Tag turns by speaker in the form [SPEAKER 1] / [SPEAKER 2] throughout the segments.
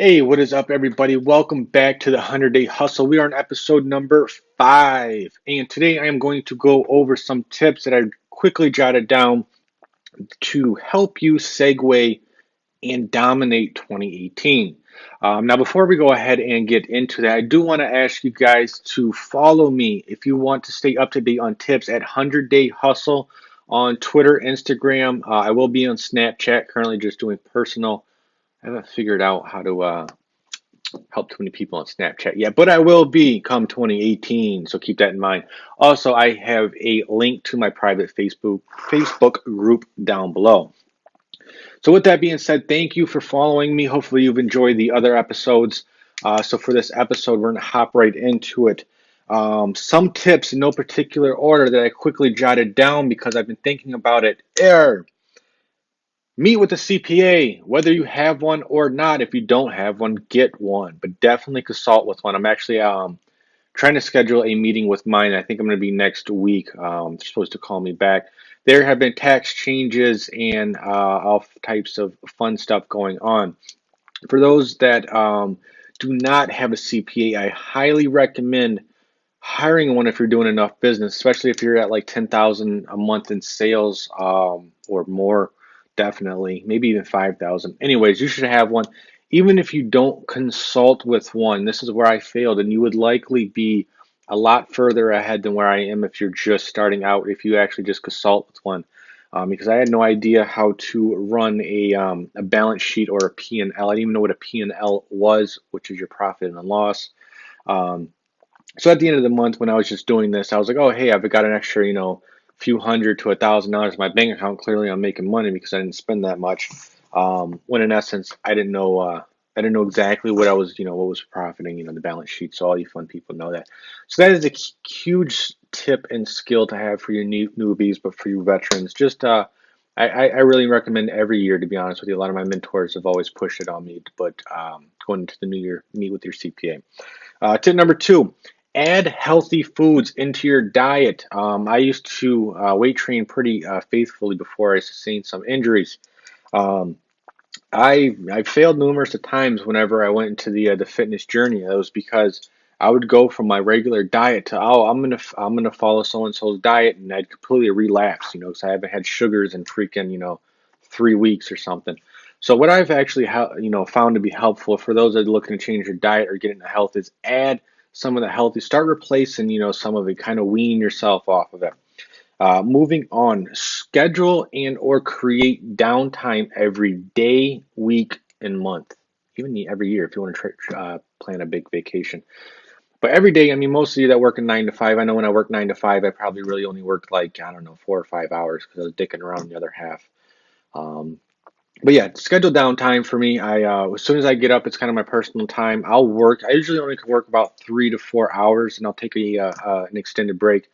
[SPEAKER 1] Hey, what is up, everybody? Welcome back to the 100 Day Hustle. We are on episode number 5, and today I am going to go over some tips that I quickly jotted down to help you segue and dominate 2018. Now, before we go ahead and get into that, I do want to ask you guys to follow me if you want to stay up to date on tips at 100 Day Hustle on Twitter, Instagram. I will be on Snapchat, currently just doing personal. I haven't figured out how to help too many people on Snapchat yet, but I will be come 2018, so keep that in mind. Also, I have a link to my private Facebook group down below. So with that being said, thank you for following me. Hopefully you've enjoyed the other episodes. So for this episode, we're going to hop right into it. Some tips in no particular order that I quickly jotted down because I've been thinking about it. Meet with a CPA, whether you have one or not. If you don't have one, get one, but definitely consult with one. I'm actually trying to schedule a meeting with mine. I think I'm going to be next week. They're supposed to call me back. There have been tax changes and all types of fun stuff going on. For those that do not have a CPA, I highly recommend hiring one if you're doing enough business, especially if you're at like 10,000 a month in sales or more, definitely, maybe even 5,000. Anyways, you should have one. Even if you don't consult with one, this is where I failed, and you would likely be a lot further ahead than where I am if you're just starting out, if you actually just consult with one. Because I had no idea how to run a balance sheet or a P&L. I didn't even know what a P&L was, which is your profit and loss. Um, so at the end of the month, when I was just doing this, I was like, oh, hey, I've got an extra, few hundred to $1,000 in my bank account. Clearly, I'm making money because I didn't spend that much. When in essence, I didn't know. I didn't know exactly what I was, what was profiting, the balance sheet. So all you fun people know that. So that is a huge tip and skill to have for your newbies, but for you veterans, just I really recommend every year. To be honest with you, a lot of my mentors have always pushed it on me. But going into the new year, meet with your CPA. Tip number 2, add healthy foods into your diet. I used to weight train pretty faithfully before I sustained some injuries. Um, I failed numerous of times whenever I went into the fitness journey. That was because I would go from my regular diet to, oh, I'm gonna follow so and so's diet, and I'd completely relapse, because I haven't had sugars in freaking 3 weeks or something. So what I've actually found to be helpful for those that are looking to change their diet or get into health is add some of the healthy, start replacing some of it, kind of wean yourself off of it. Moving on, schedule and or create downtime every day, week, and month, even every year if you want to plan a big vacation. But every day, I mean, most of you that work a 9 to 5, I know when I work 9 to 5, I probably really only worked like, I don't know, 4 or 5 hours because I was dicking around the other half. Um, but yeah, schedule downtime for me. As soon as I get up, it's kind of my personal time. I'll work. I usually only can work about 3 to 4 hours, and I'll take an extended break.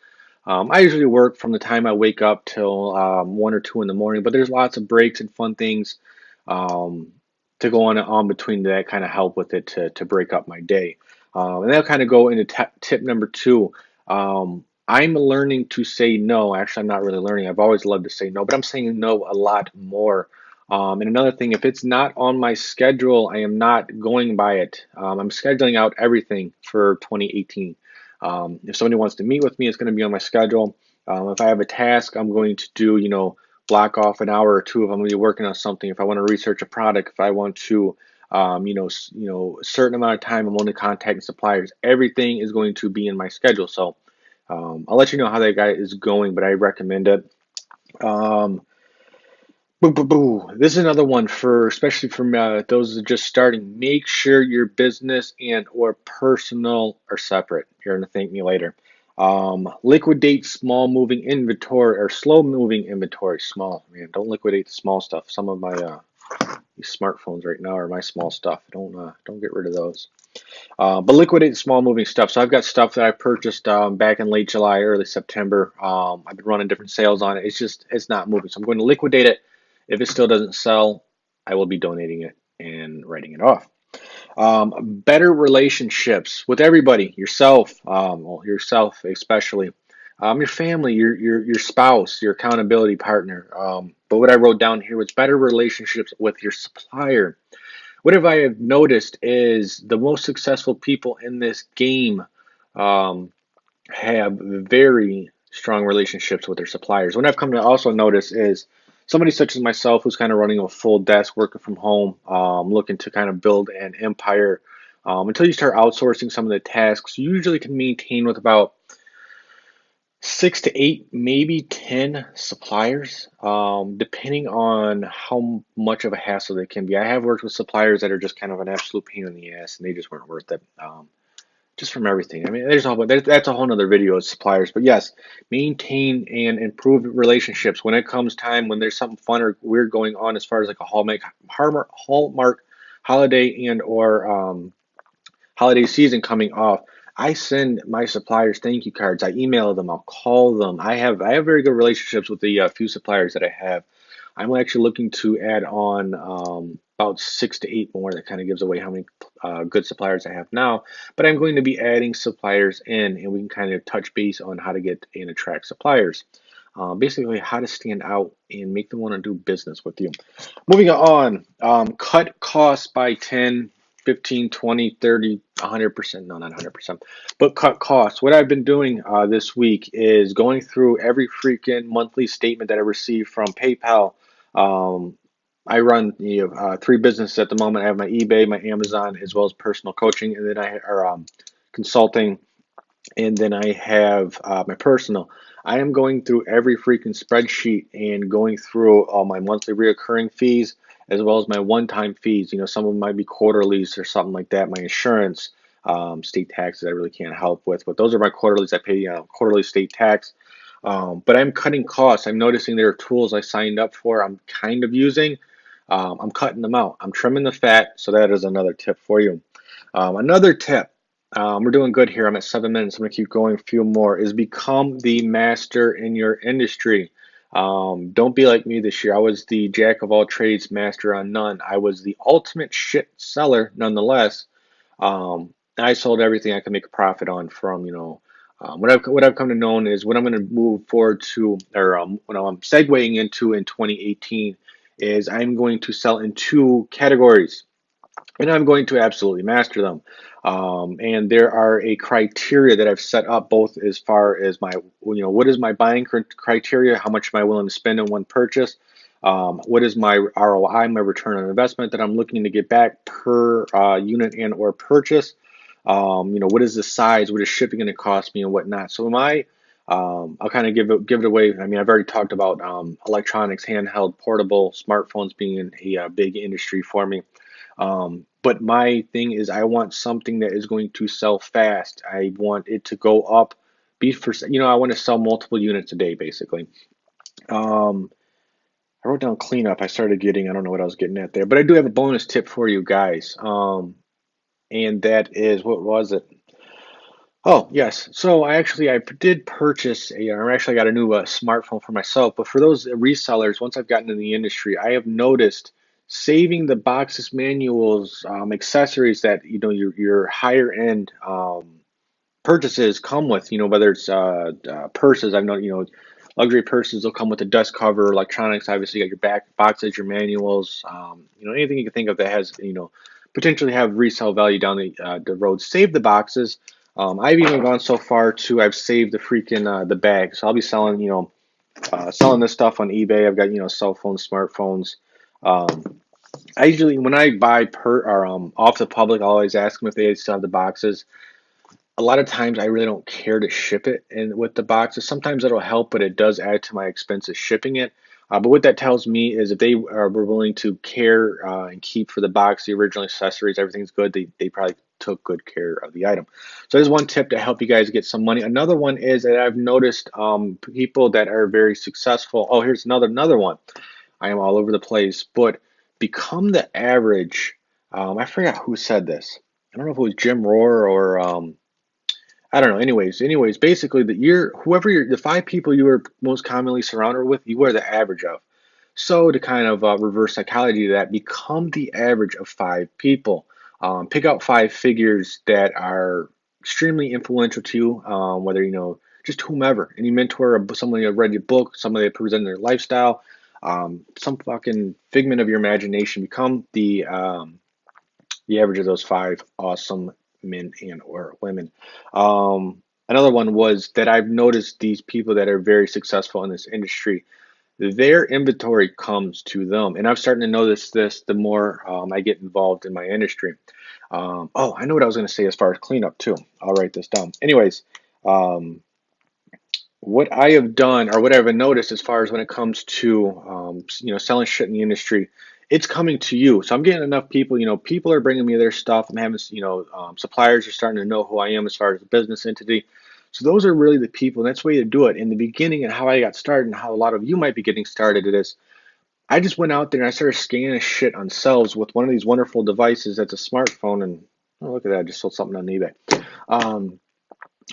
[SPEAKER 1] I usually work from the time I wake up till 1 or 2 in the morning, but there's lots of breaks and fun things um, to go on between that kind of help with it to break up my day. And that'll kind of go into tip number 2. I'm learning to say no. Actually, I'm not really learning. I've always loved to say no, but I'm saying no a lot more. And another thing, if it's not on my schedule, I am not going by it. I'm scheduling out everything for 2018. If somebody wants to meet with me, it's going to be on my schedule. If I have a task, I'm going to do, block off an hour or two if I'm going to be working on something. If I want to research a product, if I want to, a certain amount of time, I'm only contacting suppliers. Everything is going to be in my schedule. So I'll let you know how that guy is going, but I recommend it. Um, Boo, boo, boo. This is another one for, especially for those that are just starting. Make sure your business and or personal are separate. You're going to thank me later. Liquidate small moving inventory or slow moving inventory. Small, man. Don't liquidate the small stuff. Some of my these smartphones right now are my small stuff. Don't get rid of those. But liquidate the small moving stuff. So I've got stuff that I purchased back in late July, early September. I've been running different sales on it. It's not moving. So I'm going to liquidate it. If it still doesn't sell, I will be donating it and writing it off. Better relationships with everybody, yourself, yourself especially, your family, your spouse, your accountability partner. But what I wrote down here was better relationships with your supplier. what have I have noticed is the most successful people in this game um, have very strong relationships with their suppliers. What I've come to also notice is somebody such as myself who's kind of running a full desk, working from home, looking to kind of build an empire. Until you start outsourcing some of the tasks, you usually can maintain with about 6 to 8, maybe 10 suppliers, depending on how much of a hassle they can be. I have worked with suppliers that are just kind of an absolute pain in the ass, and they just weren't worth it. Just from everything. I mean, that's a whole nother video of suppliers. But yes, maintain and improve relationships when it comes time when there's something fun or weird going on as far as like a Hallmark holiday and or holiday season coming off. I send my suppliers thank you cards. I email them. I'll call them. I have very good relationships with the few suppliers that I have. I'm actually looking to add on about 6 to 8 more. That kind of gives away how many good suppliers I have now. But I'm going to be adding suppliers in, and we can kind of touch base on how to get and attract suppliers. Basically, how to stand out and make them want to do business with you. Moving on, cut costs by 10, 15, 20, 30, 100%. No, not 100%, but cut costs. What I've been doing this week is going through every freaking monthly statement that I receive from PayPal. Um, I run 3 businesses at the moment. I have my eBay, my Amazon, as well as personal coaching, and then I are consulting, and then I have my personal. I am going through every freaking spreadsheet and going through all my monthly reoccurring fees as well as my one-time fees. Some of them might be quarterlies or something like that. My insurance, state taxes, I really can't help with, but those are my quarterlies. I pay quarterly state tax. But I'm cutting costs. I'm noticing there are tools I signed up for. I'm kind of using. I'm cutting them out. I'm trimming the fat. So that is another tip for you. Another tip, we're doing good here. I'm at 7 minutes. I'm going to keep going a few more. Is become the master in your industry. Don't be like me this year. I was the jack of all trades, master on none. I was the ultimate shit seller, nonetheless. I sold everything I could make a profit on from, what I've come to know is what I'm going to move forward to, or what I'm segueing into in 2018 is I'm going to sell in 2 categories and I'm going to absolutely master them. And there are a criteria that I've set up both as far as what is my buying criteria? How much am I willing to spend in one purchase? What is my ROI, my return on investment that I'm looking to get back per unit and or purchase? What is the size? What is shipping going to cost me and whatnot? So I'll kind of give it away. I mean, I've already talked about electronics, handheld, portable, smartphones being a big industry for me. But my thing is I want something that is going to sell fast. I want it to go up, I want to sell multiple units a day, basically. Um, I wrote down cleanup. I don't know what I was getting at there, but I do have a bonus tip for you guys. And that is, what was it? Oh, yes. So I did purchase or actually got a new smartphone for myself. But for those resellers, once I've gotten in the industry, I have noticed saving the boxes, manuals, accessories that your higher end purchases come with. Whether it's purses. I've known luxury purses will come with a dust cover, electronics. Obviously, you got your back boxes, your manuals. Anything you can think of that has potentially have resale value down the road. Save the boxes. I've even gone so far to I've saved the freaking the bag. So I'll be selling selling this stuff on eBay. I've got cell phones, smartphones. Um, I usually when I buy off the public, I always ask them if they still have the boxes. A lot of times I really don't care to ship it and with the boxes. Sometimes it'll help, but it does add to my expenses shipping it. But what that tells me is if they were willing to care and keep for the box, the original accessories, everything's good, they probably took good care of the item. So there's one tip to help you guys get some money. Another one is that I've noticed people that are very successful. Oh, here's another one. I am all over the place, but become the average. I forgot who said this. I don't know if it was Jim Rohr or I don't know. Anyways, basically, the 5 people you are most commonly surrounded with, you are the average of. So to kind of reverse psychology to that, become the average of 5 people. Pick out 5 figures that are extremely influential to you, whether just whomever, any mentor, or somebody that read your book, somebody that presented their lifestyle, some fucking figment of your imagination. Become the The average of those five awesome men and or women. Another one was that I've noticed these people that are very successful in this industry, their inventory comes to them. And I'm starting to notice this the more I get involved in my industry. Oh, I know what I was going to say as far as cleanup too. I'll write this down. Anyways, um, what I have done or what I've noticed as far as when it comes to selling shit in the industry, it's coming to you. So I'm getting enough people. People are bringing me their stuff. I'm having suppliers are starting to know who I am as far as a business entity. So those are really the people, and that's the way to do it. In the beginning, and how I got started, and how a lot of you might be getting started, it is I just went out there and I started scanning shit on shelves with one of these wonderful devices that's a smartphone. And oh, look at that! I just sold something on eBay. Um,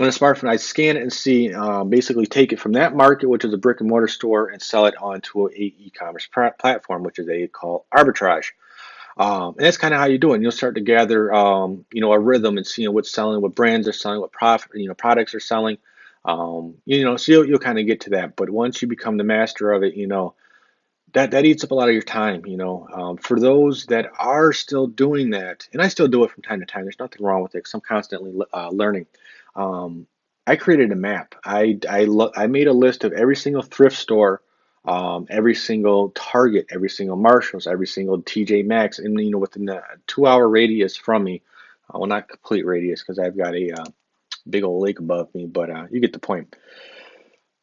[SPEAKER 1] on a smartphone, I scan it and see, basically take it from that market, which is a brick and mortar store, and sell it onto a e-commerce platform, which is a called arbitrage. And that's kind of how you do it. And you'll start to gather, a rhythm and see what's selling, what brands are selling, what products are selling. So you'll kind of get to that. But once you become the master of it, that eats up a lot of your time. For those that are still doing that, and I still do it from time to time, there's nothing wrong with it because I'm constantly learning. um, I created a map. I made a list of every single thrift store, every single Target, every single Marshalls, every single TJ Maxx, and within a 2 hour radius from me. Well, not complete radius because I've got a big old lake above me, but you get the point.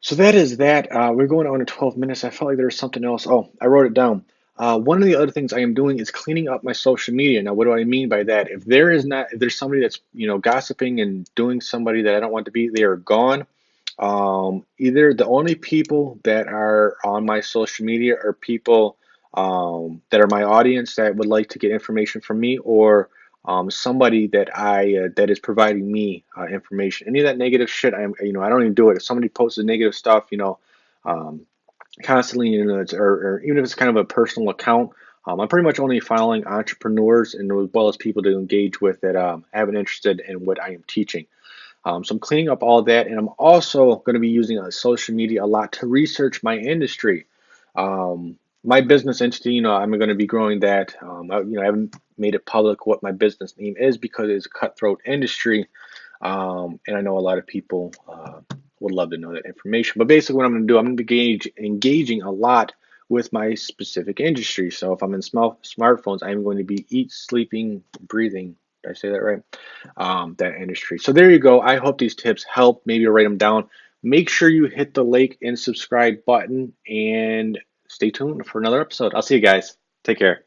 [SPEAKER 1] So that is that. We're going on to 12 minutes. I felt like there was something else. Oh, I wrote it down. One of the other things I am doing is cleaning up my social media. Now, what do I mean by that? If there's somebody that's gossiping and doing somebody that I don't want to be, they are gone. Either the only people that are on my social media are people that are my audience that would like to get information from me, or somebody that is providing me information. Any of that negative shit, I don't even do it. If somebody posts negative stuff, um, constantly, or even if it's kind of a personal account, I'm pretty much only following entrepreneurs and as well as people to engage with that have an interested in what I am teaching. So I'm cleaning up all of that, and I'm also going to be using social media a lot to research my industry. My business entity, I'm going to be growing that. I haven't made it public what my business name is because it's a cutthroat industry, and I know a lot of people would love to know that information. But basically, what I'm going to do, I'm going to be engaging a lot with my specific industry. So if I'm in smartphones, I'm going to be sleeping, breathing. Did I say that right? That industry. So there you go. I hope these tips help. Maybe write them down. Make sure you hit the like and subscribe button and stay tuned for another episode. I'll see you guys. Take care.